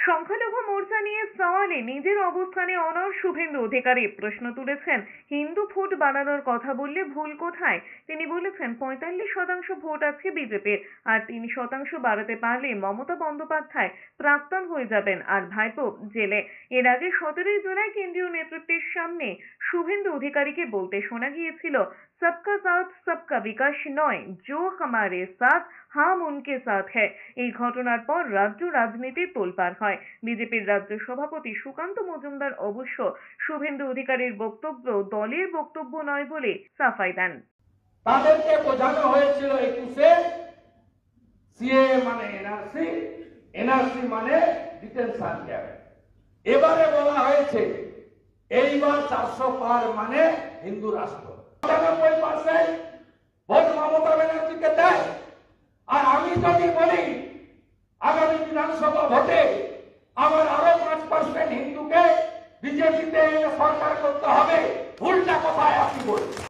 সংখ্যালঘু মোর্চা নিয়ে সওয়ালে নিজের অবস্থানে অনড় শুভেন্দু অধিকারী প্রশ্ন তুলেছেন, হিন্দু ভোট বাড়ানোর কথা বললে ভুল কোথায়? তিনি বলেছেন ৪৫% ভোট আছে বিজেপির, আর ৩% বাড়াতে পারলে মমতা বন্দ্যোপাধ্যায় প্রাক্তন হয়ে যাবেন আর ভাইপো জেলে। এর আগে ১৭ই জুলাই কেন্দ্রীয় নেতৃত্বের সামনে শুভেন্দু অধিকারীকে বলতে শোনা গিয়েছিল, সবকা সাথ সবকা বিকাশ নয়, জো হামারে সাথ হাম উনকে সাথ হ্যায়। এই ঘটনার পর রাজ্য রাজনীতির তোলপাড় হয়। বিজেপির রাজ্য সভাপতি সুকান্ত মজুমদার অবশ্য শুভেন্দু অধিকারীর বক্তব্য দলের বক্তব্য নয় বলে সাফাই দেন। তাদেরকে বোঝানো হয়েছিল 21-এ সিএ মানে এনআরসি, এনআরসি মানে ডিটেনশন ক্যাম্প। এবারে বলা হয়েছে এইবার 400 পার মানে হিন্দু রাষ্ট্র। 99% ভোট মমতা ব্যানার্জিকে দেয়। আর আমি যদি বলি আগামী বিধানসভা ভোটে আমার আরো 5% হিন্দুকে বিজেপিতে সরকার করতে হবে, ভুলটা কোথায় আপনি বলুন।